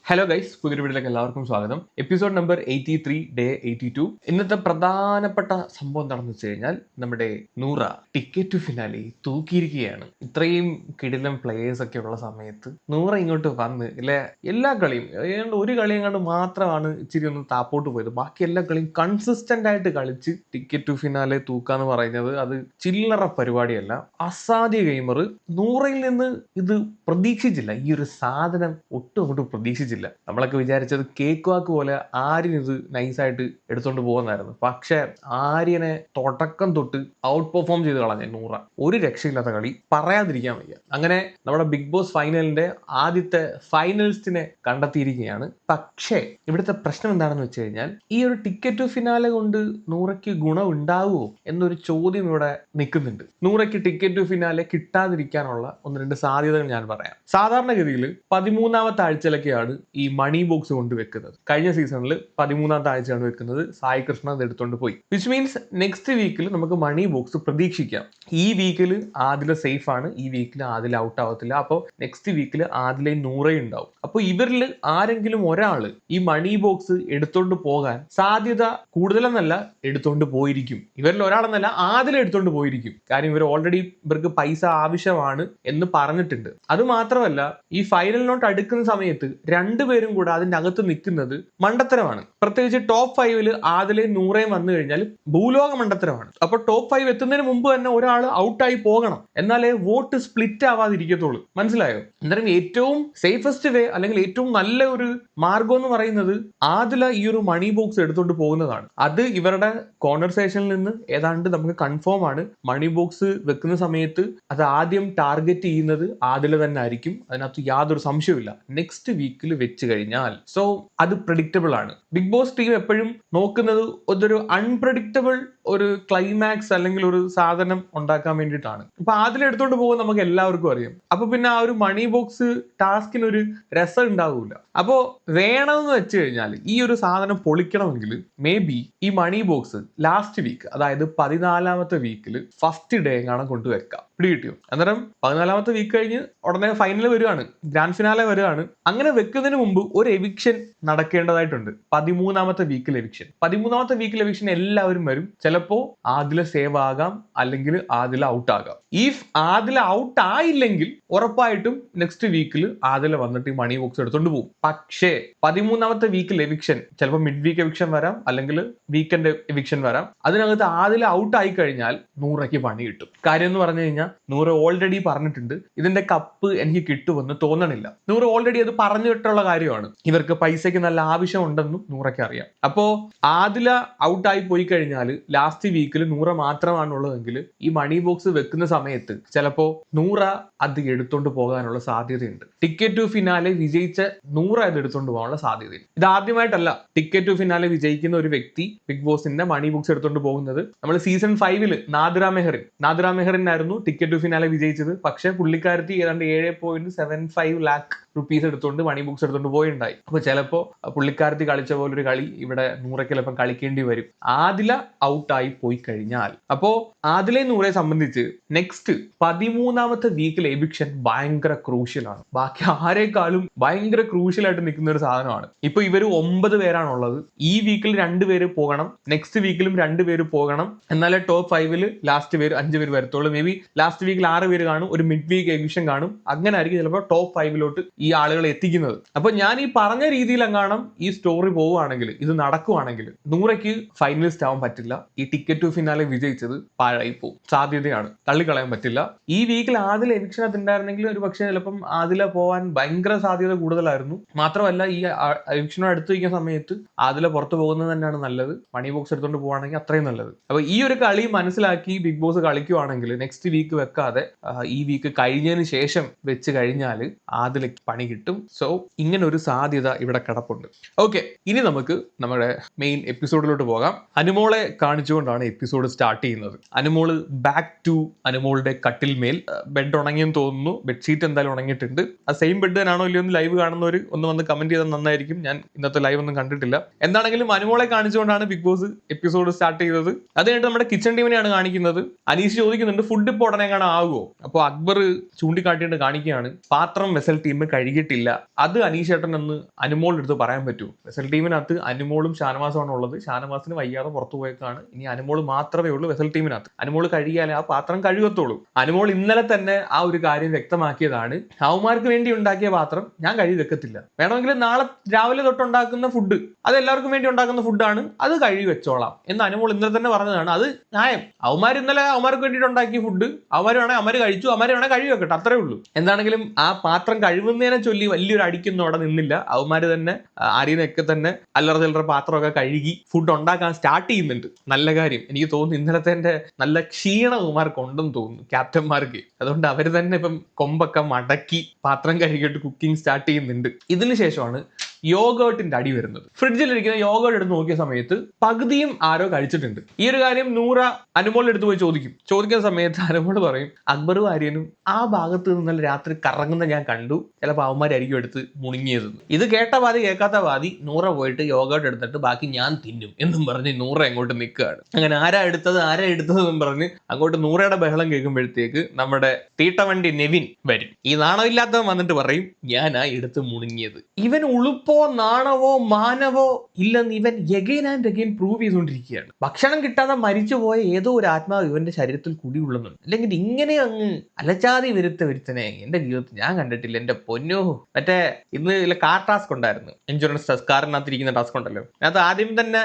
Hello guys, പുതിയൊരു വീഡിയോയിലേക്ക് എല്ലാവർക്കും സ്വാഗതം. Episode number 83, day 82. ഇന്നത്തെ പ്രധാനപ്പെട്ട സംഭവം എന്താണെന്ന് വെച്ച് കഴിഞ്ഞാൽ നമ്മുടെ നൂറ ടിക്കറ്റ് ടു ഫിനാലെ തൂക്കിയിരിക്കുകയാണ്. ഇത്രയും കിടിലം പ്ലേയേഴ്സ് ഒക്കെ ഉള്ള സമയത്ത് നൂറ ഇങ്ങോട്ട് വന്ന് എല്ലാ കളിയും ഏതാണ്ട് ഒരു കളിയും കണ്ട് മാത്രമാണ് ഇച്ചിരി ഒന്ന് താപ്പോട്ട് പോയത്. ബാക്കി എല്ലാ കളിയും കൺസിസ്റ്റന്റ് ആയിട്ട് കളിച്ച് ടിക്കറ്റ് ടു ഫിനാലെ തൂക്കാന്ന് പറയുന്നത് അത് ചില്ലറ പരിപാടിയല്ല. അസാധ്യ ഗെയിമർ നൂറയിൽ നിന്ന് ഇത് പ്രതീക്ഷിച്ചില്ല. ഈ ഒരു സാധനം ഒട്ടും അങ്ങോട്ട് പ്രതീക്ഷിച്ചില്ല. നമ്മളൊക്കെ വിചാരിച്ചത് കേക്ക് വാക്ക് പോലെ ആര്യൻ ഇത് നൈസായിട്ട് എടുത്തോണ്ട് പോകുന്നായിരുന്നു. പക്ഷെ ആര്യനെ തുടക്കം തൊട്ട് ഔട്ട് പെർഫോം ചെയ്ത് കളഞ്ഞ നൂറ. ഒരു രക്ഷയില്ലാത്ത കളി പറയാതിരിക്കാൻ വയ്യ. അങ്ങനെ നമ്മുടെ ബിഗ് ബോസ് ഫൈനലിന്റെ ആദ്യത്തെ ഫൈനലിസ്റ്റിനെ കണ്ടെത്തിയിരിക്കുകയാണ്. പക്ഷേ ഇവിടുത്തെ പ്രശ്നം എന്താണെന്ന് വെച്ച് കഴിഞ്ഞാൽ ഈ ഒരു ടിക്കറ്റ് ടു ഫിനാലെ കൊണ്ട് നൂറയ്ക്ക് ഗുണം ഉണ്ടാവുമോ എന്നൊരു ചോദ്യം ഇവിടെ നിൽക്കുന്നുണ്ട്. നൂറയ്ക്ക് ടിക്കറ്റ് ടു ഫിനാലെ കിട്ടാതിരിക്കാനുള്ള ഒന്ന് രണ്ട് സാധ്യതകൾ ഞാൻ പറയാം. സാധാരണഗതിയിൽ 13ാമത്തെ ആഴ്ചയിലൊക്കെയാണ് ഈ മണി ബോക്സ് കൊണ്ട് വെക്കുന്നത്. കഴിഞ്ഞ സീസണിൽ 13ാമത്തെ ആഴ്ചയാണ് വെക്കുന്നത്. സായി കൃഷ്ണ അത് എടുത്തോണ്ട് പോയി. വിച്ച് മീൻസ് നെക്സ്റ്റ് വീക്കിൽ നമുക്ക് മണി ബോക്സ് പ്രതീക്ഷിക്കാം. ഈ വീക്കിൽ ആദില സേഫ് ആണ്, ഈ വീക്കിൽ ആദില ഔട്ട് ആവത്തില്ല. അപ്പോൾ നെക്സ്റ്റ് വീക്കിൽ ആദിലയും നൂറയും ഉണ്ടാവും. അപ്പോൾ ഇവരിൽ ആരെങ്കിലും ഒരാള് ഈ മണി ബോക്സ് എടുത്തോണ്ട് പോകാൻ സാധ്യത കൂടുതലെന്നല്ല, എടുത്തോണ്ട് പോയിരിക്കും. ഇവരിൽ ഒരാളെന്നല്ല, ആദില എടുത്തോണ്ട് പോയിരിക്കും. കാര്യം ഇവർ ഓൾറെഡി ഇവർക്ക് പൈസ ആവശ്യമാണ് എന്ന് പറഞ്ഞിട്ടുണ്ട്. അത് മാത്രമല്ല, ഈ ഫൈനലിനോട്ട് അടുക്കുന്ന സമയത്ത് രണ്ടുപേരും കൂടെ അതിന്റെ അകത്ത് നിൽക്കുന്നത് മണ്ടത്തരമാണ്. പ്രത്യേകിച്ച് ടോപ്പ് 5 ആദിലയും നൂറയും വന്നു കഴിഞ്ഞാൽ ഭൂലോക മണ്ടത്തരമാണ്. അപ്പൊ ടോപ്പ് 5 എത്തുന്നതിന് മുമ്പ് തന്നെ ഒരാൾ ഔട്ടായി പോകണം, എന്നാലേ വോട്ട് സ്പ്ലിറ്റ് ആവാതിരിക്കത്തുള്ളൂ. മനസ്സിലായോ? അന്നേരം ഏറ്റവും സേഫസ്റ്റ് വേ അല്ലെങ്കിൽ ഏറ്റവും നല്ല ഒരു മാർഗം എന്ന് പറയുന്നത് ആദില ഈ ഒരു മണി ബോക്സ് എടുത്തുകൊണ്ട് പോകുന്നതാണ്. അത് ഇവരുടെ കോൺവെർസേഷനിൽ നിന്ന് ഏതാണ്ട് നമുക്ക് കൺഫേം ആണ്. മണി ബോക്സ് വെക്കുന്ന സമയത്ത് അത് ആദ്യം ടാർഗറ്റ് ചെയ്യുന്നത് ആദില തന്നെ ആയിരിക്കും. അതിനകത്ത് യാതൊരു സംശയവുമില്ല. നെക്സ്റ്റ് വീക്കിൽ വെച്ച് കഴിഞ്ഞാൽ സോ അത് പ്രെഡിക്റ്റബിൾ ആണ്. ബിഗ് ബോസ് ടീം എപ്പോഴും നോക്കുന്നത് ഒരു അൺപ്രഡിക്റ്റബിൾ ഒരു ക്ലൈമാക്സ് അല്ലെങ്കിൽ ഒരു സാധനം ഉണ്ടാക്കാൻ വേണ്ടിയിട്ടാണ്. അപ്പൊ അതിലെടുത്തോണ്ട് പോകും നമുക്ക് എല്ലാവർക്കും അറിയാം. അപ്പൊ പിന്നെ ആ ഒരു മണി ബോക്സ് ടാസ്കിനൊരു രസം ഉണ്ടാവില്ല. അപ്പോ വേണമെന്ന് വെച്ച് കഴിഞ്ഞാൽ ഈ ഒരു സാധനം പൊളിക്കണമെങ്കിൽ മേ ബി ഈ മണി ബോക്സ് ലാസ്റ്റ് വീക്ക്, അതായത് 14ാമത്തെ വീക്കിൽ ഫസ്റ്റ് ഡേ എങ്ങാനും കൊണ്ടുവെക്കാം. പിടികിട്ടിയോ? അന്നേരം 14ാമത്തെ വീക്ക് കഴിഞ്ഞ് ഉടനെ ഫൈനൽ വരികയാണ്, ഗ്രാൻഡ് ഫിനാലെ വരികയാണ്. അങ്ങനെ വെക്കുന്നതിന് മുമ്പ് ഒരു എവിക്ഷൻ നടക്കേണ്ടതായിട്ടുണ്ട്. 13ാമത്തെ വീക്കിൽ എവിക്ഷൻ. 13ാമത്തെ വീക്കിൽ എവിക്ഷൻ എല്ലാവരും വരും. ചിലപ്പോ ആദില സേവ് ആകാം, അല്ലെങ്കിൽ ആദില ഔട്ട് ആകാം. ഇഫ് ആദില ഔട്ട് ആയില്ലെങ്കിൽ ഉറപ്പായിട്ടും നെക്സ്റ്റ് വീക്കിൽ ആദില വന്നിട്ട് ഈ മണി ബോക്സ് എടുത്തോണ്ട് പോകും. പക്ഷേ 13ാമത്തെ വീക്കിൽ എവിക്ഷൻ ചിലപ്പോൾ മിഡ് വീക്ക് എവിക്ഷൻ വരാം, അല്ലെങ്കിൽ വീക്കെൻഡ് എവിക്ഷൻ വരാം. അതിനകത്ത് ആദില ഔട്ട് ആയി കഴിഞ്ഞാൽ നൂറയ്ക്ക് പണി കിട്ടും. കാര്യം എന്ന് പറഞ്ഞു കഴിഞ്ഞാൽ നൂറ ഓൾറെഡി പറഞ്ഞിട്ടുണ്ട് ഇതിന്റെ കപ്പ് എനിക്ക് കിട്ടുമെന്ന് തോന്നണില്ല. നൂറ ഓൾറെഡി അത് പറഞ്ഞിട്ടുള്ള കാര്യമാണ്. ഇവർക്ക് പൈസയ്ക്ക് നല്ല ആവശ്യമുണ്ടെന്നും നൂറയ്ക്ക് അറിയാം. അപ്പോ ആദില ഔട്ടായി പോയി കഴിഞ്ഞാൽ ലാസ്റ്റ് വീക്കിൽ നൂറ മാത്രമാണുള്ളതെങ്കിൽ ഈ മണി ബോക്സ് വെക്കുന്ന സമയത്ത് ചിലപ്പോ നൂറ അത് എടുത്തോണ്ട് പോകാനുള്ള സാധ്യതയുണ്ട്. ടിക്കറ്റ് ടു ഫിനാലെ വിജയിച്ച നൂറ അത് എടുത്തോണ്ട് പോകാനുള്ള സാധ്യതയുണ്ട്. ഇത് ആദ്യമായിട്ടല്ല ടിക്കറ്റ് ടു ഫിനാലെ വിജയിക്കുന്ന ഒരു വ്യക്തി ബിഗ് ബോസിന്റെ മണി ബോക്സ് എടുത്തോണ്ട് പോകുന്നത്. നമ്മൾ സീസൺ 5 നാദിറ മെഹറിനായിരുന്നു ടിക്കറ്റ് ടു ഫിനാലെ വിജയിച്ചത്. പക്ഷെ പുള്ളിക്കാരത്തി ഏതാണ്ട് 7.75 ലാക്ക് റുപ്പീസ് എടുത്തുകൊണ്ട് മണി ബോക്സ് എടുത്തുകൊണ്ട് പോയിണ്ടായി. അപ്പൊ ചിലപ്പോ പുള്ളിക്കാരത്തി കളിച്ച പോലൊരു കളി ഇവിടെ നൂറയ്ക്ക് ചിലപ്പം കളിക്കേണ്ടി വരും, ആദില ഔട്ടായി പോയി കഴിഞ്ഞാൽ. അപ്പോ ആദിലെ നൂറയെ സംബന്ധിച്ച് നെക്സ്റ്റ് 13ാമത്തെ വീക്കിൽ എവിക്ഷൻ ഭയങ്കര ക്രൂഷ്യലാണ്. ബാക്കി ആരെക്കാളും ഭയങ്കര ക്രൂഷ്യൽ ആയിട്ട് നിൽക്കുന്ന ഒരു സാധനമാണ്. ഇപ്പൊ ഇവര് 9 പേരാണുള്ളത്. ഈ വീക്കിൽ 2 പേര് പോകണം, നെക്സ്റ്റ് വീക്കിലും 2 പേര് പോകണം. എന്നാലേ ടോപ്പ് 5 ലാസ്റ്റ് 5 പേര് വരത്തുള്ളൂ. മേ ബി ലാസ്റ്റ് വീക്കിൽ 6 പേര് കാണും, ഒരു മിഡ് വീക്ക് എവിക്ഷൻ കാണും. അങ്ങനെ ആയിരിക്കും ചിലപ്പോൾ ടോപ്പ് 5 ഈ ആളുകളെ എത്തിക്കുന്നത്. അപ്പൊ ഞാൻ ഈ പറഞ്ഞ രീതിയിൽ എങ്ങാനും ഈ സ്റ്റോറി പോവുകയാണെങ്കിൽ, ഇത് നടക്കുവാണെങ്കിൽ നൂറയ്ക്ക് ഫൈനലിസ്റ്റ് ആവാൻ പറ്റില്ല. ഈ ടിക്കറ്റ് ടു ഫിനാലെ വിജയിച്ചത് പാഴായി പോകും. സാധ്യതയാണ്, തള്ളിക്കളയാൻ പറ്റില്ല. ഈ വീക്കിൽ ആദില എവിക്ഷൻ ഉണ്ടായിരുന്നെങ്കിൽ ഒരു പക്ഷേ ചിലപ്പം ആദില പോവാൻ ഭയങ്കര സാധ്യത കൂടുതലായിരുന്നു. മാത്രമല്ല ഈ എവിക്ഷനോട് അടുത്ത് വയ്ക്കുന്ന സമയത്ത് ആദില പുറത്തു പോകുന്നത് തന്നെയാണ് നല്ലത്. മണി ബോക്സ് എടുത്തുകൊണ്ട് പോവാണെങ്കിൽ അത്രയും നല്ലത്. അപ്പൊ ഈ ഒരു കളി മനസ്സിലാക്കി ബിഗ് ബോസ് കളിക്കുവാണെങ്കിൽ നെക്സ്റ്റ് വീക്ക് വെക്കാതെ ഈ വീക്ക് കഴിഞ്ഞതിന് ശേഷം വെച്ച് കഴിഞ്ഞാൽ ആദിലയ്ക്ക് പണി കിട്ടും. സോ ഇങ്ങനെ ഒരു സാധ്യത ഇവിടെ കിടപ്പുണ്ട്. ഓക്കെ, ഇനി നമുക്ക് നമ്മുടെ മെയിൻ എപ്പിസോഡിലോട്ട് പോകാം. അനുമോളെ കാണിച്ചുകൊണ്ടാണ് എപ്പിസോഡ് സ്റ്റാർട്ട് ചെയ്യുന്നത്. അനുമോള് ബാക്ക് ടു അനുമോളുടെ കട്ടിൽ മേൽ. ബെഡ് ഉണങ്ങിയെന്ന് തോന്നുന്നു. ബെഡ്ഷീറ്റ് എന്തായാലും ഉണങ്ങിയിട്ടുണ്ട്. ആ സെയിം ബെഡ് തന്നെയാണോ ഇല്ലയോ എന്ന് ലൈവ് കാണുന്നവർ ഒന്ന് വന്ന് കമന്റ് ചെയ്താൽ നന്നായിരിക്കും. ഞാൻ ഇന്നത്തെ ലൈവ് ഒന്നും കണ്ടിട്ടില്ല. എന്താണെങ്കിലും അനുമോളെ കാണിച്ചുകൊണ്ടാണ് ബിഗ് ബോസ് എപ്പിസോഡ് സ്റ്റാർട്ട് ചെയ്തത്. അത് കഴിഞ്ഞിട്ട് നമ്മുടെ കിച്ചൺ ടീമിനെയാണ് കാണിക്കുന്നത്. അനീഷ് ചോദിക്കുന്നുണ്ട് ഫുഡ് ഇപ്പോൾ ഉടനെ കാണാൻ ആകുമോ? അപ്പോൾ അക്ബർ ചൂണ്ടിക്കാട്ടിയിട്ട് കാണിക്കുകയാണ് പാത്രം വെസൽ ടീം കഴുകിയിട്ടില്ല, അത് അനീഷ് അനീഷ് ഏട്ടൻ എന്ന് അനുമോളുടെ അടുത്ത് പറയാൻ പറ്റൂ? വെസൽ ടീമിനകത്ത് അനുമോളും ഷാനവാസുമാണ് ഉള്ളത്. ഷാനവാസിന് വയ്യാതെ പുറത്തു പോയേക്കാണ്. ഇനി അനുമോൾ മാത്രമേ ഉള്ളൂ വെസൽ ടീമിനകത്ത്. അനുമോൾ കഴുകിയാലേ ആ പാത്രം കഴുകത്തുള്ളൂ. അനുമോൾ ഇന്നലെ തന്നെ ആ ഒരു കാര്യം വ്യക്തമാക്കിയതാണ്. അവന്മാർക്ക് വേണ്ടി ഉണ്ടാക്കിയ പാത്രം ഞാൻ കഴുകി വെക്കത്തില്ല. വേണമെങ്കിൽ നാളെ രാവിലെ തൊട്ടുണ്ടാക്കുന്ന ഫുഡ് അത് എല്ലാവർക്കും വേണ്ടി ഉണ്ടാക്കുന്ന ഫുഡാണ്, അത് കഴുകി വെച്ചോളാം എന്ന് അനുമോൾ ഇന്നലെ തന്നെ പറഞ്ഞതാണ്. അത് ന്യായം. അവന്മാർ ഇന്നലെ അവന്മാർക്ക് വേണ്ടിയിട്ട് ഉണ്ടാക്കിയ ഫുഡ് അവന്മാർ വേണേൽ അവന്മാർ കഴിച്ചു, അവന്മാർ വേണേൽ കഴുകി വെക്കട്ടെ, അത്രേ ഉള്ളൂ. എന്താണെങ്കിലും ആ പാത്രം കഴിവുന്നതിനെ ചൊല്ലി വലിയൊരു അടിക്കൊന്നും അവിടെ നിന്നില്ല. അവന്മാർ തന്നെ ആര്യനൊക്കെ തന്നെ അല്ലറ ചില്ലറ പാത്രമൊക്കെ കഴുകി ഫുഡ് ഉണ്ടാക്കാൻ സ്റ്റാർട്ട് ചെയ്യുന്നുണ്ട്. നല്ല കാര്യം. എനിക്ക് തോന്നുന്നു ഇന്നലത്തെ നല്ല ക്ഷീണം അവന്മാർക്ക് ഉണ്ടെന്ന് തോന്നുന്നു ക്യാപ്റ്റന്മാർക്ക്. അതുകൊണ്ട് അവർ തന്നെ ഇപ്പം കൊമ്പൊക്കെ മടക്കി പാത്രം കഴുകിയിട്ട് കുക്കിംഗ് സ്റ്റാർട്ട് ചെയ്യുന്നുണ്ട്. ഇതിന് ശേഷമാണ് യോഗേർട്ടിന്റെ അടി വരുന്നത്. ഫ്രിഡ്ജിലിരിക്കുന്ന യോഗേർട്ട് എടുത്ത് നോക്കിയ സമയത്ത് പകുതിയും ആരോ കഴിച്ചിട്ടുണ്ട്. ഈ ഒരു കാര്യം നൂറ അനുമോളിന്റെ അടുത്ത് പോയി ചോദിക്കുന്ന സമയത്ത് അനുമോൾ പറയും അക്ബറും ആര്യനും ആ ഭാഗത്ത് നിന്നല്ല രാത്രി കറങ്ങുന്ന ഞാൻ കണ്ടു, ചിലപ്പോൾ അവന്മാരായിരിക്കും എടുത്ത് മുണുങ്ങിയതെന്ന്. ഇത് കേട്ട പാതി കേൾക്കാത്ത പാതി നൂറ പോയിട്ട് യോഗേർട്ട് എടുത്തിട്ട് ബാക്കി ഞാൻ തിന്നും എന്നും പറഞ്ഞ് നൂറ അങ്ങോട്ട് നിൽക്കുകയാണ്. അങ്ങനെ ആരാ എടുത്തതെന്നും പറഞ്ഞ് അങ്ങോട്ട് നൂറയുടെ ബഹളം കേൾക്കുമ്പോഴത്തേക്ക് നമ്മുടെ തീട്ടവണ്ടി നെവിൻ വരും. ഈ നാണമില്ലാത്തവൻ വന്നിട്ട് പറയും ഞാനാ എടുത്ത് മുണുങ്ങിയത്. ഇവൻ ഉളുപ്പോ നാണവോ മാനവോ ഇല്ലെന്ന് ഇവൻ എഗെയിൻ ആൻഡ് എഗെയിൻ പ്രൂവ് ചെയ്തുകൊണ്ടിരിക്കുകയാണ്. ഭക്ഷണം കിട്ടാതെ മരിച്ചുപോയ ഏതോ ഒരു ആത്മാവ് ഇവന്റെ ശരീരത്തിൽ കുടികൊള്ളുന്നുണ്ട്. അല്ലെങ്കിൽ ഇങ്ങനെ അങ്ങ് അലച്ചാതി വരുത്തനെ എന്റെ ജീവിതത്തിൽ ഞാൻ കണ്ടിട്ടില്ല. എന്റെ പൊന്നോ, മറ്റേ ഇന്ന് കാർ ടാസ്ക് ഉണ്ടായിരുന്നു, ഇൻഷുറൻസ് ടാസ്ക്, കാറിനകത്തിരിക്കുന്ന ടാസ്ക് ഉണ്ടല്ലോ. അതിനകത്ത് ആദ്യം തന്നെ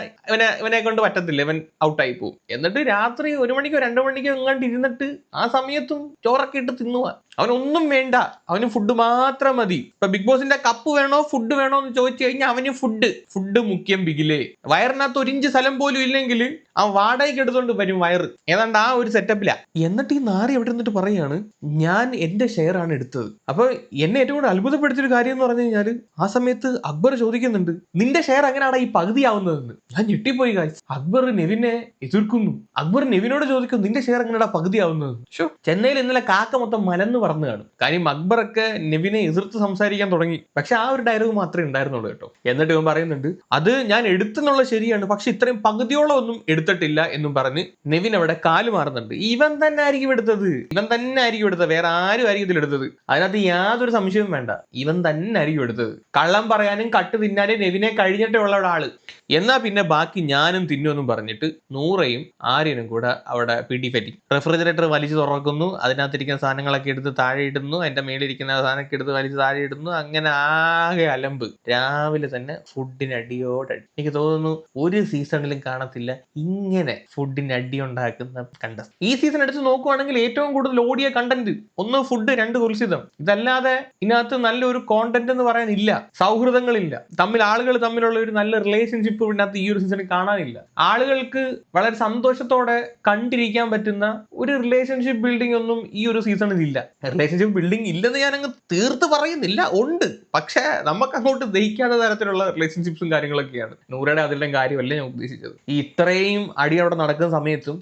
ഇവനെ കൊണ്ട് പറ്റത്തില്ല, ഇവൻ ഔട്ടായി പോകും. എന്നിട്ട് രാത്രി 1 മണിക്കോ 2 മണിക്കോ എങ്ങാണ്ട് ഇരുന്നിട്ട് ആ സമയത്തും ചോറൊക്കെ ഇട്ട് തിന്നുക. അവനൊന്നും വേണ്ട, അവന് ഫുഡ് മാത്രം മതി. ഇപ്പൊ ബിഗ് ബോസിന്റെ കപ്പ് വേണോ ഫുഡ് വേണോ എന്ന് ചോദിച്ചു കഴിഞ്ഞാൽ അവന് ഫുഡ് മുഖ്യം. ബിഗിലേ വയറിനകത്ത് 1 ഇഞ്ച് സ്ഥലം പോലും ഇല്ലെങ്കിൽ ആ വാടകയ്ക്ക് എടുത്തോണ്ട് വരും വയറ്. ഏതാണ്ട് ആ ഒരു സെറ്റപ്പിലാ. എന്നിട്ട് ഈ നാറി എവിടെ നിന്നിട്ട് പറയാണ് ഞാൻ എന്റെ ഷെയർ ആണ് എടുത്തത്. അപ്പൊ എന്നെ ഏറ്റവും കൂടുതൽ അത്ഭുതപ്പെടുത്തിയൊരു കാര്യം എന്ന് പറഞ്ഞു കഴിഞ്ഞാൽ ആ സമയത്ത് അക്ബർ ചോദിക്കുന്നുണ്ട് നിന്റെ ഷെയർ എങ്ങനെയാണ് ഈ പകുതിയാവുന്നതെന്ന്. ഞാൻ ഞെട്ടിപ്പോയി ഗായ്സ്. അക്ബർ നെവിനെ എതിർക്കുന്നു. അക്ബർ നെവിനോട് ചോദിക്കുന്നു നിന്റെ ഷെയർ എങ്ങനെയാ പകുതിയാവുന്നത്. ചെന്നൈയിൽ ഇന്നലെ കാക്ക മൊത്തം മലന്ന് പറന്നു കാണും. കാര്യം അക്ബറൊക്കെ നെവിനെ എതിർത്ത് സംസാരിക്കാൻ തുടങ്ങി. പക്ഷെ ആ ഒരു ഡയലോഗ് മാത്രമേ ഉണ്ടായിരുന്നുള്ളൂ കേട്ടോ. എന്നിട്ട് ഇവൻ പറയുന്നുണ്ട് അത് ഞാൻ എടുത്തെന്നുള്ളത് ശരിയാണ്, പക്ഷെ ഇത്രയും പകുതിയോളം ഒന്നും എടുത്തിട്ടില്ല എന്നും പറഞ്ഞ് നെവിൻ അവിടെ കാല് മാറുന്നുണ്ട്. ഇവൻ തന്നെ ആയിരിക്കും എടുത്തത്, വേറെ ആരും ആയിരിക്കും ഇതിലെടുത്തത്. അതിനകത്ത് യാതൊരു സംശയവും വേണ്ട, ഇവൻ തന്നെ ആയിരിക്കും എടുത്തത്. കള്ളം പറയാനും കട്ട് തിന്നാനും നെവിനെ കഴിഞ്ഞിട്ടേ ഉള്ള ഒരാള്. എന്നാ പിന്നെ ബാക്കി ഞാനും തിന്നുമെന്നും പറഞ്ഞിട്ട് നൂറയും ആര്യനും കൂടെ അവിടെ പിടിപറ്റി റെഫ്രിജറേറ്റർ വലിച്ചു തുറക്കുന്നു. അതിനകത്തിരിക്കുന്ന സാധനങ്ങളൊക്കെ എടുത്ത് താഴെ ഇടുന്നു, അതിന്റെ മേളിരിക്കുന്ന സാധനമൊക്കെ എടുത്ത് വലിച്ച് താഴെ ഇടുന്നു. അങ്ങനെ ആകെ അലമ്പ്. രാവിലെ തന്നെ ഫുഡിന് അടിയോടടി. എനിക്ക് തോന്നുന്നു ഒരു സീസണിലും കാണത്തില്ല ഇങ്ങനെ ഫുഡിന് അടി ഉണ്ടാക്കുന്ന കണ്ടന്റ്. ഈ സീസൺ എടുത്ത് നോക്കുവാണെങ്കിൽ ഏറ്റവും കൂടുതൽ ഓടിയ കണ്ടന്റ് 1 ഫുഡ് 2 തുൽസിതം. ഇതല്ലാതെ ഇതിനകത്ത് നല്ലൊരു കോണ്ടന്റ് എന്ന് പറയാനില്ല. സൗഹൃദങ്ങളില്ല, ആളുകൾ തമ്മിലുള്ള ഒരു നല്ല റിലേഷൻഷിപ്പ് ഇതിനകത്ത് ഈ ഒരു സീസണിൽ കാണാനില്ല. ആളുകൾക്ക് വളരെ സന്തോഷത്തോടെ കണ്ടിരിക്കാൻ പറ്റുന്ന ഒരു റിലേഷൻഷിപ്പ് ബിൽഡിംഗ് ഒന്നും ഈ ഒരു സീസണിൽ ഇല്ല. റിലേഷൻഷിപ്പ് ബിൽഡിംഗ് ഇല്ലെന്ന് ഞാൻ അങ്ങ് തീർത്ത് പറയുന്നില്ല, ഉണ്ട്. പക്ഷെ നമുക്ക് അങ്ങോട്ട് ദഹിക്കാത്ത തരത്തിലുള്ള റിലേഷൻഷിപ്സും കാര്യങ്ങളൊക്കെയാണ്. നൂറയുടെ അതിന്റെ കാര്യമല്ല ഞാൻ ഉദ്ദേശിച്ചത്. ഈ ഇത്രയും അടി അവിടെ നടക്കുന്ന സമയത്തും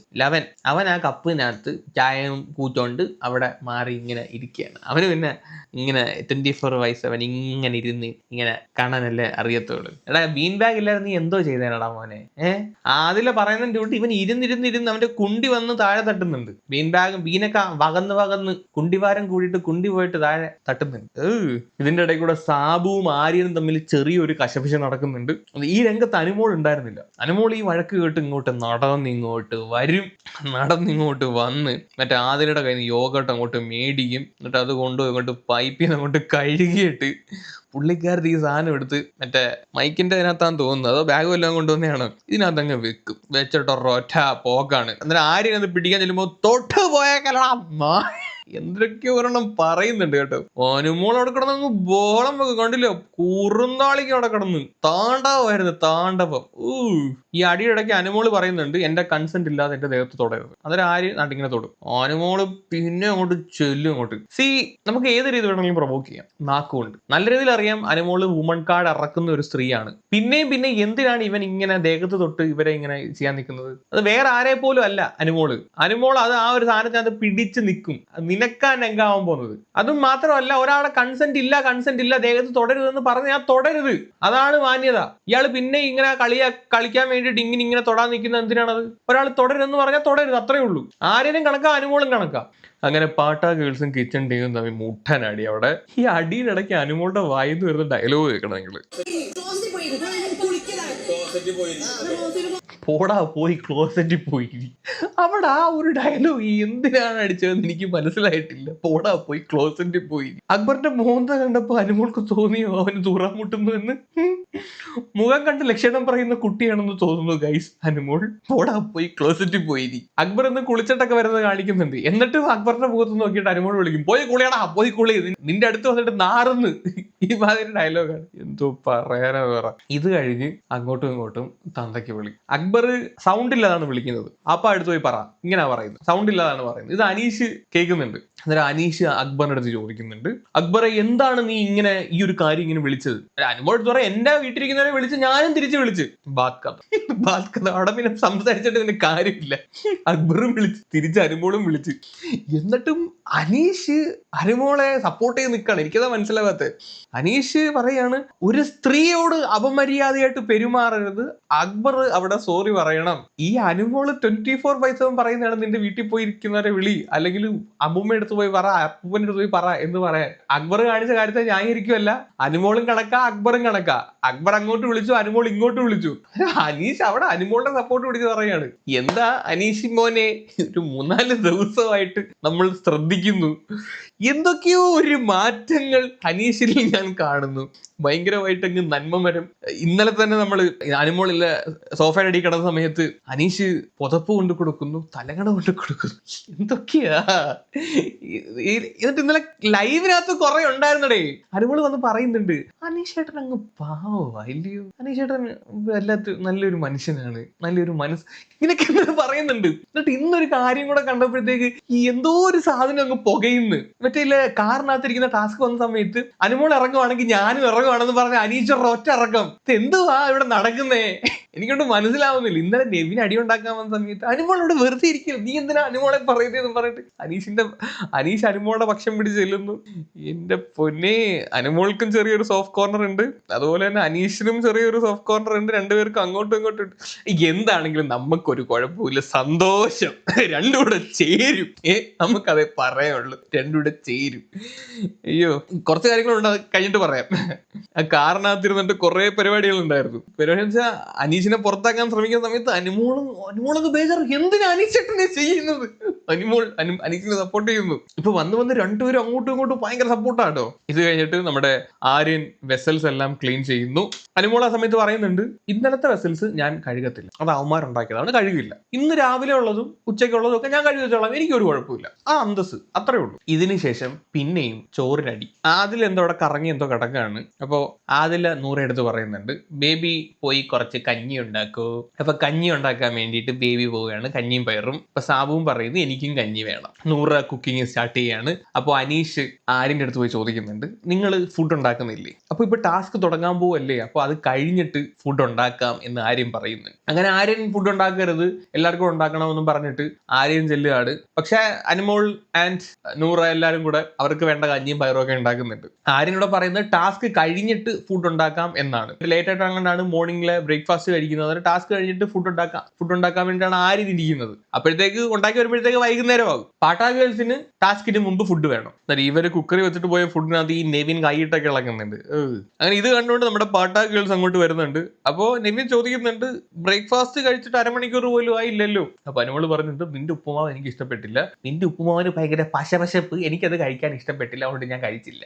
അവൻ ആ കപ്പിനകത്ത് ചായയും കൂറ്റോണ്ട് അവിടെ മാറി ഇങ്ങനെ ഇരിക്കുകയാണ്. അവന് പിന്നെ ഇങ്ങനെ 24/7 ഇങ്ങനെ ഇരുന്ന് ഇങ്ങനെ കാണാനല്ലേ അറിയത്തുള്ളൂ. എടാ ബീൻ ബാഗ് ഇല്ലായിരുന്നു നീ എന്തോ ചെയ്തേനടാ മോനെ. അതിലെ പറയുന്നതിന്റെ കൂട്ടി ഇവൻ ഇരുന്നിരുന്ന് അവന്റെ കുണ്ടി വന്ന് താഴെ തട്ടുന്നുണ്ട്. ബീനൊക്കെ വകന്ന് കുണ്ടിവാരം കൂടിയിട്ട് കുണ്ടി പോയിട്ട് താഴെ തട്ടുന്നുണ്ട്. ഇതിന്റെ ഇടയിൽ കൂടെ സാബുവും ആര്യനും തമ്മിൽ ചെറിയൊരു കശപിശ നടക്കുന്നുണ്ട്. ഈ രംഗത്ത് അനുമോൾ ഉണ്ടായിരുന്നില്ല. അനുമോൾ ഈ വഴക്ക് കേട്ട് ഇങ്ങോട്ട് നടന്നിങ്ങോട്ട് വന്ന് മറ്റേ ആതിരയുടെ കയ്യിൽ നിന്ന് യോഗട്ട് അങ്ങോട്ട് മേടിക്കും. എന്നിട്ട് അത് കൊണ്ടുപോയി ഇങ്ങോട്ട് പൈപ്പിൽ നിന്ന് അങ്ങോട്ട് കഴുകിയിട്ട് പുള്ളിക്കാരത്ത് ഈ സാധനം എടുത്ത് മറ്റേ മൈക്കിന്റെ അതിനകത്താന്ന് തോന്നുന്നു, അതോ ബാഗും എല്ലാം കൊണ്ടുവന്നെയാണ്, ഇതിനകത്ത് അങ്ങ് വെക്കും. വെച്ചിട്ട് ഒറ്റ പോക്കാണ്. എന്നിട്ട് ആരും അത് പിടിക്കാൻ ചെല്ലുമ്പോ തൊട്ട് പോയേക്കലാ എന്തൊക്കെയോ ഒരെണ്ണം പറയുന്നുണ്ട് കേട്ടോ. അനുമോൾ അവിടെ കിടന്നങ്ങ് ബോളം വെക്കും. കണ്ടില്ലോ, കുറുന്താളിക്ക് അവിടെ കിടന്ന് താണ്ഡവം. ഈ അടിയിടയ്ക്ക് അനുമോള് പറയുന്നുണ്ട് എന്റെ കൺസെന്റ് ഇല്ലാതെ എന്റെ ദേഹത്ത് തൊടരുത്. അതൊരു ആര് നാട്ടിങ്ങനെ തൊടും. അനുമോള് പിന്നെ അങ്ങോട്ട് ചെല്ലും അങ്ങോട്ട്. നമുക്ക് ഏത് രീതി വേണമെങ്കിലും പ്രൊവോക്ക് ചെയ്യാം നാക്കുകൊണ്ട്. നല്ല രീതിയിൽ അറിയാം അനുമോള് വുമൺ കാർഡ് ഇറക്കുന്ന ഒരു സ്ത്രീയാണ്. പിന്നെ എന്തിനാണ് ഇവൻ ഇങ്ങനെ ദേഹത്ത് തൊട്ട് ഇവരെ ഇങ്ങനെ ചെയ്യാൻ നിൽക്കുന്നത്? അത് വേറെ ആരെ പോലും അല്ല അനുമോള് അത് ആ ഒരു സാധനത്തിനകത്ത് പിടിച്ച് നിൽക്കും. നിനക്കാവാൻ പോകുന്നത്. അതും മാത്രമല്ല, ഒരാളെ കൺസെന്റ് ഇല്ല ദേഹത്ത് തൊടരുതെന്ന് പറഞ്ഞ് ഞാൻ തൊടരുത്, അതാണ് മാന്യത. ഇയാൾ പിന്നെ ഇങ്ങനെ കളിക്കാൻ വേണ്ടിയിട്ട് ഇങ്ങനെ തൊടാൻ നിൽക്കുന്ന എന്തിനാണത്? ഒരാൾ തുടരുതെന്ന് പറഞ്ഞാൽ തുടരുത്, അത്രേ ഉള്ളൂ. ആരെയും കണക്കാ, അനുമോളും കണക്കാ. അങ്ങനെ പാട്ടാ ഗേൾസും കിച്ചൺ ടീമും തമ്മിൽ മുട്ടനടി. അവിടെ ഈ അടിയിലിടയ്ക്ക് അനുമോളുടെ വായിന്ന് വരുന്ന ഡയലോഗ് കേൾക്കണം നിങ്ങള്. പോടാ പോയി ക്ലോസറ്റിൽ പോയി. അവിടെ ആ ഒരു ഡയലോഗ് എന്തിനാണ് അടിച്ചതെന്ന് എനിക്ക് മനസ്സിലായിട്ടില്ല. പോടാ പോയി ക്ലോസറ്റിൽ പോയി. അക്ബറിന്റെ മോന്ത കണ്ടപ്പോ അനുമോൾക്ക് തോന്നിയോ അവന് തൂറാൻ മുട്ടുന്നു എന്ന്? മുഖം കണ്ട് ലക്ഷണം പറയുന്ന കുട്ടിയാണെന്ന് തോന്നുന്നു ഗൈസ് അനുമോൾ. പോടാ പോയി ക്ലോസറ്റിൽ പോയി. അക്ബർ എന്ന് കുളിച്ചിട്ടൊക്കെ വരുന്നത് കാണിക്കുന്നുണ്ട്. എന്നിട്ടും അക്ബറിന്റെ മുഖത്ത് നോക്കിയിട്ട് അനുമോൾ വിളിക്കും, പോയി കുളിയടാ, പോയി കുളി, നിന്റെ അടുത്ത് വന്നിട്ട് നാറുന്ന്. ഈ മാതിരി ഡയലോഗാണ്. എന്തോ പറയാനാ വേറെ. ഇത് കഴിഞ്ഞ് അങ്ങോട്ടും ഇങ്ങോട്ടും തന്തയ്ക്ക് വിളി. അക്ബർ സൗണ്ട് ഇല്ലാതാണ് വിളിക്കുന്നത്. അപ്പൊ അടുത്ത് പോയി പറ, ഇങ്ങനെ പറയുന്നത്, സൗണ്ട് ഇല്ലാതാണ് പറയുന്നത്. ഇത് അനീഷ് കേൾക്കുന്നുണ്ട്. അന്നേരം അനീഷ് അക്ബറിന്റെ അടുത്ത് ചോദിക്കുന്നുണ്ട്, അക്ബറെ എന്താണ് നീ ഇങ്ങനെ ഈ ഒരു കാര്യം ഇങ്ങനെ വിളിച്ചത്? അനുമോൾ എടുത്ത് പറയാം, എന്റെ വീട്ടിലിരിക്കുന്നവരെ വിളിച്ച് ഞാനും തിരിച്ചു വിളിച്ച്. ബാത് കഥ അവിടെ പിന്നെ സംസാരിച്ചിട്ട് ഇതിന് കാര്യമില്ല. അക്ബറും വിളിച്ച് തിരിച്ച് അനുമോളും വിളിച്ച്. എന്നിട്ടും അനീഷ് അനുമോളെ സപ്പോർട്ട് ചെയ്ത് നിൽക്കാണ്. എനിക്കതാ മനസ്സിലാവാത്തത്. അനീഷ് പറയാണ്, ഒരു സ്ത്രീയോട് അപമര്യാദയായിട്ട് പെരുമാറരുത്, അക്ബർ അവിടെ സോറി പറയണം. ഈ അനുമോള് 24/7 പറയുന്നതാണ് നിന്റെ വീട്ടിൽ പോയിരിക്കുന്നവരെ വിളി, അല്ലെങ്കിൽ അമ്മൂമ്മ എടുത്ത് പോയി പറ, അപ്പൂപ്പൻ്റെ അടുത്ത് പോയി പറ എന്ന് പറയാൻ. അക്ബർ കാണിച്ച കാര്യത്തെ ന്യായീകരിക്കുമല്ല. അനുമോളും കണക്കാ, അക്ബറും കണക്കാ. അക്ബർ അങ്ങോട്ട് വിളിച്ചു, അനുമോൾ ഇങ്ങോട്ട് വിളിച്ചു. അനീഷ് അവിടെ അനുമോളുടെ സപ്പോർട്ട് പിടിച്ച് പറയാണ്. എന്താ അനീഷ് മോനെ, ഒരു 3-4 ദിവസമായിട്ട് നമ്മൾ ശ്രദ്ധിക്കുന്നു, എന്തൊക്കെയോ ഒരു മാറ്റങ്ങൾ അനീഷിൽ ഞാൻ കാണുന്നു. ഭയങ്കരമായിട്ട് അങ്ങ് നന്മമരം. ഇന്നലെ തന്നെ നമ്മൾ അനുമോളില്ല സോഫയുടെ അടി കിടന്ന സമയത്ത് അനീഷ് പുതപ്പ് കൊണ്ട് കൊടുക്കുന്നു, തലകണ കൊണ്ട് കൊടുക്കുന്നു, എന്തൊക്കെയാ. എന്നിട്ട് ഇന്നലെ ലൈവിനകത്ത് കുറെ ഉണ്ടായിരുന്നടേ. അനുമോൾ വന്ന് പറയുന്നുണ്ട്, അനീഷ് ചേട്ടൻ അങ്ങ് പാവല്ലയോ, അനീഷ് ചേട്ടൻ നല്ലൊരു മനുഷ്യനാണ്, നല്ലൊരു മനസ്സ്, ഇങ്ങനെയൊക്കെ എന്തൊക്കെ പറയുന്നുണ്ട്. എന്നിട്ട് ഇന്നൊരു കാര്യം കൂടെ കണ്ടപ്പോഴത്തേക്ക് ഈ എന്തോ ഒരു സാധനം അങ്ങ് പുകയുന്നു. മറ്റേ കാറിനകത്തിരിക്കുന്ന ടാസ്ക് വന്ന സമയത്ത് അനുമോൾ ഇറങ്ങുവാണെങ്കിൽ ഞാനും ഇറങ്ങുവാണെന്ന് പറഞ്ഞ അനീഷയുടെ ഒറ്റ ഇറക്കം. എന്തുവാ ഇവിടെ നടക്കുന്നേ? എനിക്കൊണ്ട് മനസ്സിലാവുന്നില്ല. ഇന്നലെ നെവിൻ അടി ഉണ്ടാക്കാൻ വന്ന സമയത്ത് അനുമോൾ ഇവിടെ വെറുതെ ഇരിക്കും, നീ എന്തിനാ അനുമോളെ പറയുന്നതെന്ന് പറഞ്ഞിട്ട് അനീഷ് അനുമോളുടെ പക്ഷം പിടിച്ച് ചെല്ലുന്നു. എന്റെ പൊന്നെ, അനുമോൾക്കും ചെറിയൊരു സോഫ്റ്റ് കോർണർ ഉണ്ട്, അതുപോലെ തന്നെ അനീഷിനും ചെറിയൊരു സോഫ്റ്റ് കോർണർ ഉണ്ട്. രണ്ടുപേർക്കും അങ്ങോട്ടും ഇങ്ങോട്ടും ഉണ്ട്. എന്താണെങ്കിലും നമുക്കൊരു കുഴപ്പമില്ല, സന്തോഷം. രണ്ടുകൂടെ ചേരും. നമുക്കതേ പറയുള്ളൂ, രണ്ടുകൂടെ ചേരും. അയ്യോ, കുറച്ച് കാര്യങ്ങളുണ്ട്, അത് കഴിഞ്ഞിട്ട് പറയാം. ആ കാറിനകത്തിരുന്നിട്ട് കുറെ പരിപാടികൾ ഉണ്ടായിരുന്നു. പരിപാടി വെച്ചാൽ അനീഷിനെ പുറത്താക്കാൻ ശ്രമിക്കുന്ന സമയത്ത് അനുമോളൊക്കെ ബേജാറ്, എന്തിനാ അനീഷേട്ടനെ ചെയ്യുന്നത്? അനീഷിനെ സപ്പോർട്ട് ചെയ്യുന്നു. ഇപ്പൊ വന്ന് രണ്ടുപേരും അങ്ങോട്ടും ഇങ്ങോട്ടും ഭയങ്കര സപ്പോർട്ടാട്ടോ. ഇത് കഴിഞ്ഞിട്ട് നമ്മുടെ ആര്യൻ വെസൽസ് എല്ലാം ക്ലീൻ ചെയ്യുന്നു. അനുമോൾ ആ സമയത്ത് പറയുന്നുണ്ട്, ഇന്നലത്തെ വെസൽസ് ഞാൻ കഴുകത്തില്ല, അത് അവന്മാരുണ്ടാക്കിയതാണ്, കഴുകില്ല. ഇന്ന് രാവിലെ ഉള്ളതും ഉച്ചയ്ക്കുള്ളതും ഒക്കെ ഞാൻ കഴുകി വെച്ചോളാം, എനിക്കൊരു കുഴപ്പമില്ല. ആ അന്തസ് അത്രേ ഉള്ളൂ. ഇതിനുശേഷം പിന്നെയും ചോറിനടി. ആദിൽ എന്തോ അവിടെ കറങ്ങി എന്തോ കിടക്കാണ്. അപ്പോ ആദില നൂറ എടുത്ത് പറയുന്നുണ്ട്, ബേബി പോയി കുറച്ച് കഞ്ഞി ഉണ്ടാക്കൂ. അപ്പൊ കഞ്ഞി ഉണ്ടാക്കാൻ വേണ്ടിയിട്ട് ബേബി പോവുകയാണ്, കഞ്ഞിയും പയറും. അപ്പൊ സാബുവും പറയുന്നു എനിക്കും കഞ്ഞി വേണം. നൂറ കുക്കിംഗ് സ്റ്റാർട്ട് ചെയ്യാണ്. അപ്പോൾ അനീഷ് ആര്യന്റെ അടുത്ത് പോയി ചോദിക്കുന്നുണ്ട്, നിങ്ങൾ ഫുഡ് ഉണ്ടാക്കുന്നില്ലേ? അപ്പൊ ഇപ്പൊ ടാസ്ക് തുടങ്ങാൻ പോവല്ലേ, അപ്പൊ അത് കഴിഞ്ഞിട്ട് ഫുഡ് ഉണ്ടാക്കാം എന്ന് ആര്യൻ പറയുന്നുണ്ട്. അങ്ങനെ ആര്യൻ ഫുഡ് ഉണ്ടാക്കരുത്, എല്ലാവർക്കും ഉണ്ടാക്കണമെന്നും പറഞ്ഞിട്ട് ആര്യൻ ചെല്ലുകയാണ്. പക്ഷെ അനുമോൾ ആൻഡ് നൂറ എല്ലാവരും കൂടെ അവർക്ക് വേണ്ട കഞ്ഞിയും പയറും ഒക്കെ ഉണ്ടാക്കുന്നുണ്ട്. ആര്യൻ കൂടെ പറയുന്നത് ടാസ്ക് കഴിഞ്ഞിട്ട് ഫുഡ് ഉണ്ടാക്കാം എന്നാണ്. ലേറ്റ് ആയിട്ട് അങ്ങനെയാണ് മോർണിംഗിലെ ബ്രേക്ക്ഫാസ്റ്റ് കഴിക്കുന്നത്. അതൊരു ടാസ്ക് കഴിഞ്ഞിട്ട് ഫുഡ് ഉണ്ടാക്കാൻ വേണ്ടിയിട്ടാണ് ആര്യൻ ഇരിക്കുന്നത്. അപ്പോഴത്തേക്ക് ഉണ്ടാക്കി വരുമ്പോഴത്തേക്ക് വൈകുന്നേരം ആകും. പാട്ടാ ഗേൾസിന് ടാസ്കിന് മുമ്പ് ഫുഡ് വേണം. ഇവര് കുക്കറി വെച്ചിട്ട് പോയ ഫുഡിനകത്ത് ഈ നെവിൻ കൈയിട്ടൊക്കെ ഇളകുന്നുണ്ട്. അങ്ങനെ ഇത് കണ്ടുകൊണ്ട് നമ്മുടെ പാട്ടാ ഗേൾസ് അങ്ങോട്ട് വരുന്നുണ്ട്. അപ്പോ നെവിൻ ചോദിക്കുന്നുണ്ട്, ബ്രേക്ക്ഫാസ്റ്റ് കഴിച്ചിട്ട് അരമണിക്കൂർ പോലും ആയില്ലല്ലോ. അപ്പൊ അനുമോള് പറഞ്ഞിട്ട്, നിന്റെ ഉപ്പുമാവ് എനിക്ക് ഇഷ്ടപ്പെട്ടില്ല, നിന്റെ ഉപ്പുമാവിന് ഭയങ്കര പശപശപ്പ്, എനിക്കത് കഴിക്കാൻ ഇഷ്ടപ്പെട്ടില്ല, അതുകൊണ്ട് ഞാൻ കഴിച്ചില്ല.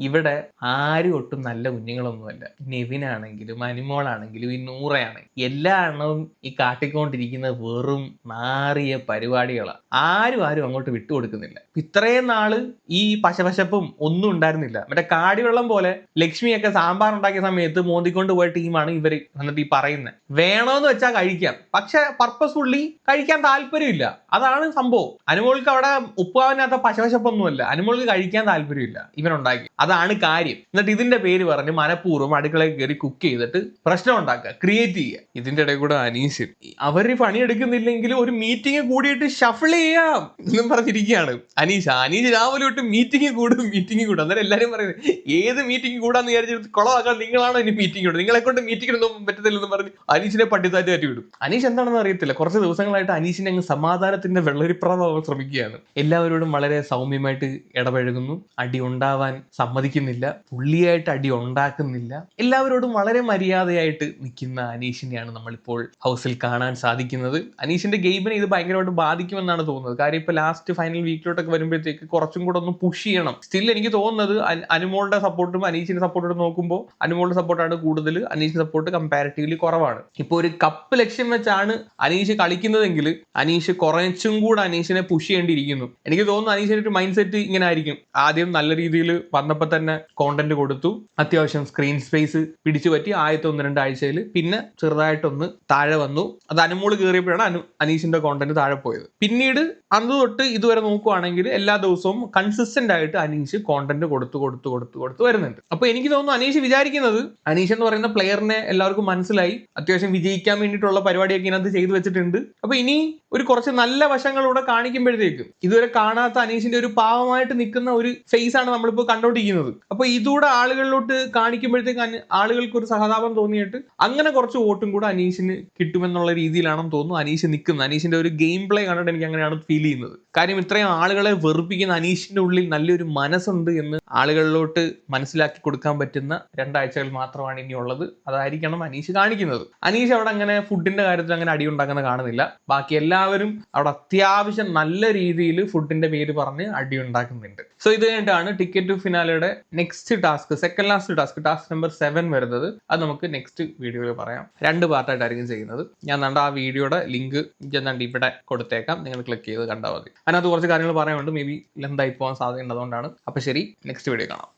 ഇവിടെ ആരും ഒട്ടും നല്ല കുഞ്ഞുങ്ങളൊന്നുമല്ല. നെവിനാണെങ്കിലും അനുമോളാണെങ്കിലും ഈ നൂറയാണെങ്കിലും എല്ലാ എണ്ണവും ഈ കാട്ടിക്കൊണ്ടിരിക്കുന്നത് വെറും മാറിയ പരിപാടികളാണ്. ആരും അങ്ങോട്ട് വിട്ടുകൊടുക്കുന്നില്ല. ഇത്രയും നാള് ഈ പശപശപ്പും ഒന്നും ഉണ്ടായിരുന്നില്ല. മറ്റേ കാടിവെള്ളം പോലെ ലക്ഷ്മിയൊക്കെ സാമ്പാർ ഉണ്ടാക്കിയ സമയത്ത് മോന്തിക്കൊണ്ട് പോയ ടീമാണ് ഇവര്. എന്നിട്ട് ഈ പറയുന്നത് വേണോന്ന് വെച്ചാൽ കഴിക്കാം, പക്ഷെ പർപ്പസ്ഫുള്ളി കഴിക്കാൻ താല്പര്യമില്ല. അതാണ് സംഭവം. അനുമോൾക്ക് അവിടെ ഉപ്പാവിനകത്ത പശപശപ്പൊന്നും ഒന്നുമല്ല, അനുമോൾക്ക് കഴിക്കാൻ താല്പര്യമില്ല ഇവൻ ഉണ്ടാക്കി, അതാണ് കാര്യം. എന്നിട്ട് ഇതിന്റെ പേര് പറഞ്ഞ് മനഃപൂർവ്വം അടുക്കളയിൽ കയറി കുക്ക് ചെയ്തിട്ട് പ്രശ്നം ഉണ്ടാക്കുക, ക്രിയേറ്റ് ചെയ്യുക. ഇതിന്റെ ഇടയിൽ കൂടെ അനീഷ് അവര് പണിയെടുക്കുന്നില്ലെങ്കിൽ ഒരു മീറ്റിംഗ് കൂടിയിട്ട് ഷഫിൾ ചെയ്യാം എന്നും പറഞ്ഞിരിക്കുകയാണ് അനീഷ് രാവിലെ തൊട്ട് മീറ്റിംഗ് കൂടും. അന്നേരം എല്ലാരും പറയുന്നത് ഏത് മീറ്റിംഗ് കൂടാന്ന് വിചാരിച്ചിട്ട് കുളമാക്കാൻ നിങ്ങളാണോ ഇനി മീറ്റിംഗ് കൂടും, നിങ്ങളെ കൊണ്ട് മീറ്റിംഗ് ഒന്നും പറ്റത്തില്ലെന്ന് പറഞ്ഞ് അനീഷിനെ പട്ടിത്താറ്റ് കയറ്റി വിടും. അനീഷ് എന്താണെന്ന് അറിയത്തില്ല, കുറച്ച് ദിവസങ്ങളായിട്ട് അനീഷിനെ അങ്ങ് സമാധാനത്തിന്റെ വെള്ളരിപ്രവാഹം ശ്രമിക്കുകയാണ്. എല്ലാവരോടും വളരെ സൗമ്യമായിട്ട് ഇടപഴകുന്നു, അടി ഉണ്ടാവാൻ സമ്മതിക്കുന്നില്ല, പുള്ളിയായിട്ട് അടി ഉണ്ടാക്കുന്നില്ല, എല്ലാവരോടും വളരെ മര്യാദയായിട്ട് നിൽക്കുന്ന അനീഷിനെയാണ് നമ്മളിപ്പോൾ ഹൗസിൽ കാണാൻ സാധിക്കുന്നത്. അനീഷിന്റെ ഗെയിമിനെ ഇത് ഭയങ്കരമായിട്ട് ബാധിക്കുമെന്നാണ് തോന്നുന്നത്. കാര്യം ഇപ്പൊ ലാസ്റ്റ് ഫൈനൽ വീക്കിലോട്ടൊക്കെ വരുമ്പോഴത്തേക്ക് കുറച്ചും കൂടെ ഒന്ന് പുഷ് ചെയ്യണം. സ്റ്റിൽ എനിക്ക് തോന്നുന്നത് അനുമോളുടെ സപ്പോർട്ടും അനീഷിന്റെ സപ്പോർട്ടും നോക്കുമ്പോൾ അനുമോളുടെ സപ്പോർട്ടാണ് കൂടുതൽ, അനീഷിന്റെ സപ്പോർട്ട് കമ്പാരിറ്റീവ്ലി കുറവാണ്. ഇപ്പൊ ഒരു കപ്പ് ലക്ഷ്യം വെച്ചാണ് അനീഷ് കളിക്കുന്നതെങ്കിൽ അനീഷ് കുറച്ചും കൂടെ അനീഷിനെ പുഷ് ചെയ്യേണ്ടിയിരിക്കുന്നു. എനിക്ക് തോന്നുന്നു അനീഷിന്റെ ഒരു മൈൻഡ് സെറ്റ് ഇങ്ങനെ ആയിരിക്കും. ആദ്യം നല്ല രീതിയിൽ വന്നപ്പോൾ തന്നെ കോണ്ടന്റ് കൊടുത്തു, അത്യാവശ്യം സ്ക്രീൻ സ്പേസ് പിടിച്ചു പറ്റി ആദ്യത്തെ 1-2 ആഴ്ചയിൽ. പിന്നെ ചെറുതായിട്ടൊന്ന് താഴെ വന്നു. അത് അനുമോള് കയറിയപ്പോഴാണ് അനീഷിന്റെ കോണ്ടന്റ് താഴെ പോയത്. പിന്നീട് അന്ന് തൊട്ട് ഇതുവരെ നോക്കുവാണെങ്കിൽ എല്ലാ ദിവസവും കൺസിസ്റ്റന്റ് ആയിട്ട് അനീഷ് കോണ്ടന്റ് കൊടുത്തു വരുന്നുണ്ട്. അപ്പൊ എനിക്ക് തോന്നുന്നു അനീഷ് വിചാരിക്കുന്നത്, അനീഷ് എന്ന് പറയുന്ന പ്ലെയറിനെ എല്ലാവർക്കും മനസ്സിലായി, അത്യാവശ്യം വിജയിക്കാൻ വേണ്ടിയിട്ടുള്ള പരിപാടിയൊക്കെ ഇതിനകത്ത് ചെയ്തു വെച്ചിട്ടുണ്ട്. അപ്പൊ ഇനി ഒരു കുറച്ച് നല്ല വശങ്ങളൂടെ കാണിക്കുമ്പോഴത്തേക്കും ഇതുവരെ കാണാത്ത അനീഷിന്റെ ഒരു പാവമായിട്ട് നിൽക്കുന്ന ഒരു ഫേസ് ആണ് നമ്മളിപ്പോൾ കണ്ടോണ്ടിരിക്കുന്നത്. അപ്പൊ ഇതൂടെ ആളുകളിലോട്ട് കാണിക്കുമ്പോഴത്തേക്ക് ആളുകൾക്ക് ഒരു സഹതാപം തോന്നിയിട്ട് അങ്ങനെ കുറച്ച് വോട്ടും കൂടെ അനീഷിന് കിട്ടുമെന്നുള്ള രീതിയിലാണെന്ന് തോന്നുന്നു അനീഷ് നിൽക്കുന്നത്. അനീഷിന്റെ ഒരു ഗെയിം പ്ലേ കണ്ടിട്ട് എനിക്ക് അങ്ങനെയാണ് ഫീൽ ചെയ്യുന്നത്. കാര്യം ഇത്രയും ആളുകളെ വെറുപ്പിക്കുന്ന അനീഷിന്റെ ഉള്ളിൽ നല്ലൊരു മനസ്സുണ്ട് എന്ന് ആളുകളിലോട്ട് മനസ്സിലാക്കി കൊടുക്കാൻ പറ്റുന്ന 2 ആഴ്ചകൾ മാത്രമാണ് ഇനി ഉള്ളത്. അതായിരിക്കണം അനീഷ് കാണിക്കുന്നത്. അനീഷ് അവിടെ അങ്ങനെ ഫുഡിന്റെ കാര്യത്തിൽ അങ്ങനെ അടി ഉണ്ടാക്കുന്ന കാണുന്നില്ല. ബാക്കി എല്ലാവരും അവിടെ അത്യാവശ്യം നല്ല രീതിയിൽ ഫുഡിന്റെ പേര് പറഞ്ഞ് അടി ഉണ്ടാക്കുന്നുണ്ട്. സോ ഇത് കഴിഞ്ഞിട്ടാണ് ടിക്കറ്റ് ടു ഫിനാലയുടെ next task, second last task number 7 വരുന്നത്. അത് നമുക്ക് നെക്സ്റ്റ് വീഡിയോയിൽ പറയാം. 2 പാർട്ടായിട്ടായിരിക്കും ചെയ്യുന്നത്. ഞാൻ കണ്ട ആ വീഡിയോയുടെ ലിങ്ക് ഇവിടെ കൊടുത്തേക്കാം, നിങ്ങൾ ക്ലിക്ക് ചെയ്ത് കണ്ടാൽ മതി. അതിനകത്ത് കുറച്ച് കാര്യങ്ങൾ പറയാനുണ്ട്, മേ ബി ലെന്തായി പോകാൻ സാധ്യതയുണ്ട്, അതുകൊണ്ടാണ്. അപ്പൊ ശരി, നെക്സ്റ്റ് വീഡിയോ കാണാം.